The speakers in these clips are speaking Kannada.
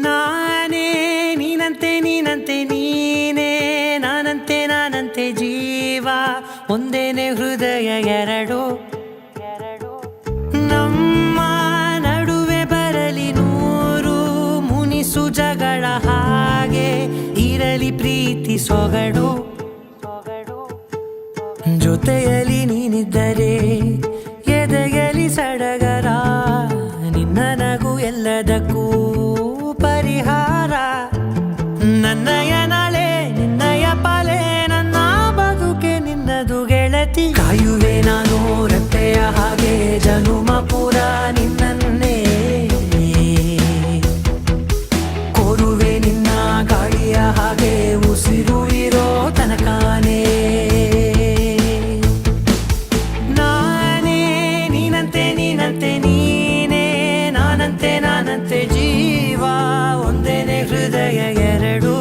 ನಾನೇ ನೀನಂತೆ ನೀನಂತೆ ನೀನೇ ನಾನಂತೆ ನಾನಂತೆ ಜೀವ ಒಂದೇನೆ ಹೃದಯ ಎರಡು ನಮ್ಮ ನಡುವೆ ಬರಲಿ ನೂರು ಮುನಿಸು ಜಗಳ ಹಾಗೆ ಇರಲಿ ಪ್ರೀತಿ ಸೊಗಡು ಜೊತೆಯಲ್ಲಿ ನೀನಿದ್ದರೆ ಎದೆಯಲಿ ಸಡಗರ ನಿನ್ನ ನಗು ಎಲ್ಲದಕ್ಕೂ ಪರಿಹಾರ ನನ್ನಯ ನಾಳೆ ನಿನ್ನಯ ಪಾಲೆ ನನ್ನ ಬದುಕೆ ನಿನ್ನದು ಗೆಳತಿ ಕಾಯುವೆ ನಾನು ರೆಪ್ಪೆಯ ಹಾಗೆ ಜನುಮ ಪೂರ ನಿನ್ನನ್ನೇ ಕೋರುವೆ ನಿನ್ನ ಗಾಳಿಯ ಹಾಗೆ ಉಸಿರು ಇರೋ ತನಕಾನೇ ನಾನೇ ನೀನಂತೆ ನೀನಂತೆ ನೀನೇ ನಾನಂತೆ ನಾನಂತೆ ಜೀವ ಒಂದೇನೆ ಹೃದಯ ಎರಡು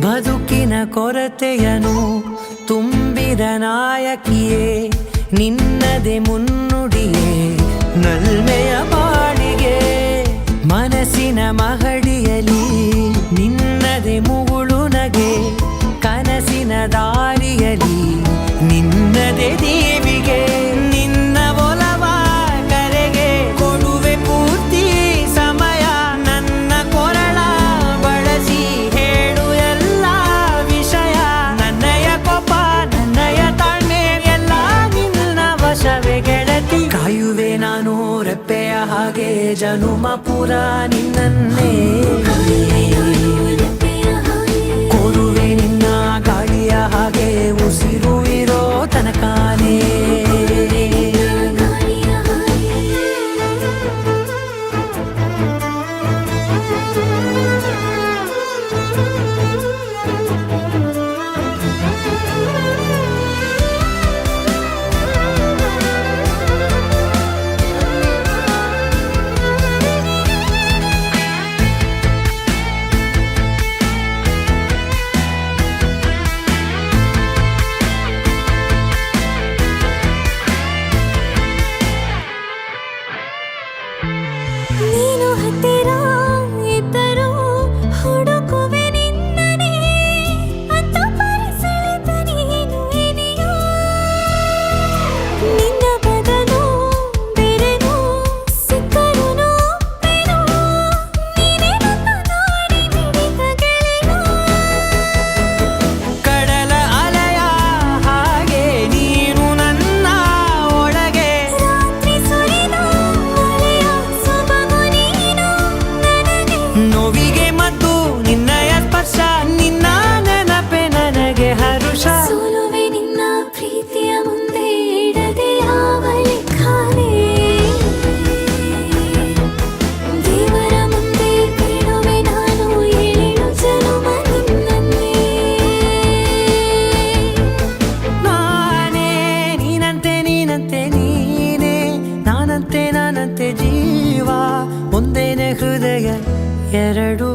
ಬದುಕಿನ ಕೊರತೆಯನು ತುಂಬಿದ ನಾಯಕಿಯೇ ನಿನ್ನದೆ ಮುನ್ನುಡಿಯೇ ನಲ್ಮೆಯ ಬಾಳಿಗೆ ಮನಸ್ಸಿನ ಮಹಡಿಯಲಿ ನಿನ್ನದೆ ಮುಗುಳು ನಗೆ ಕನಸಿನ ದಾರಿಯಲಿ ನಿನ್ನದೆ ದೇವಿಗೆ ನಿನ್ನ ಒಲವ ಕರೆಗೆ ಕೊಡುವೆ ಪೂರ್ತಿ ಸಮಯ ನನ್ನ ಕೊರಳ ಬಳಸಿ ಹೇಳು ಎಲ್ಲ ವಿಷಯ ನನ್ನಯ ಕೋಪ ನನ್ನಯ ತಾಳ್ಮೆ ಎಲ್ಲ ನಿನ್ನ ವಶವೇ ಗೆಳತಿ ಕಾಯುವೆ ನಾನು ರೆಪ್ಪೆಯ ಹಾಗೆ ಜನುಮ ಪುರ ನಿನ್ನನ್ನೇ ಕೋರುವೆ ನಿನ್ನ ಗಾಳಿಯ ಹಾಗೆ ಉಸಿರು ಇರೋ ತನಕಾನೇ ನೀನು ಹತ್ತಿರ ಇದ್ದರೂ ಹುಡುಕುವೆ ನಿನ್ನನೇ ಅಂತ ಪರಿಸಳಿತ ನೀನು ಇದೆಯೋ ನಿನ್ನ ಬದಲು ಬೇರೆನೋ ಸಿಕ್ಕರೂ ನೋವೆನೋ ನೀನೇ ನನ್ನ ನಾಡಿ ಮಿಡಿದ ಗೆಳೆಯೋ ಕಡಲ ಅಲೆಯ ಹಾಗೆ ನೀನು ನನ್ನ ಒಳಗೆ ರಾತ್ರಿ ಸುರಿದ ಮಳೆಯ ಸೊಬಗು ನೀನು ನನಗೆ ನೋವಿಗೆ ಮದ್ದು ನಿನ್ನಯ ಸ್ಪರ್ಶ ನಿನ್ನ ನೆನಪೆ ನನಗೆ ಹರುಷ ಸೋಲುವೆ ನಿನ್ನ ಪ್ರೀತಿಯ ಮುಂದೆ ಇಡದೆ ಯಾವ ಲೆಕ್ಕನೇ ದೇವರ ಮುಂದೆ ಬಿಡುವೆ ನಾನು ಏಳು ಜನುಮ ನಿನ್ನನ್ನೇ ನಾನೇ ನೀನಂತೆ ನೀನಂತೆ ನೀನೇ ನಾನಂತೆ ನಾನಂತೆ ಜೀವ ಒಂದೇನೆ ಹೃದಯ ಎರಡು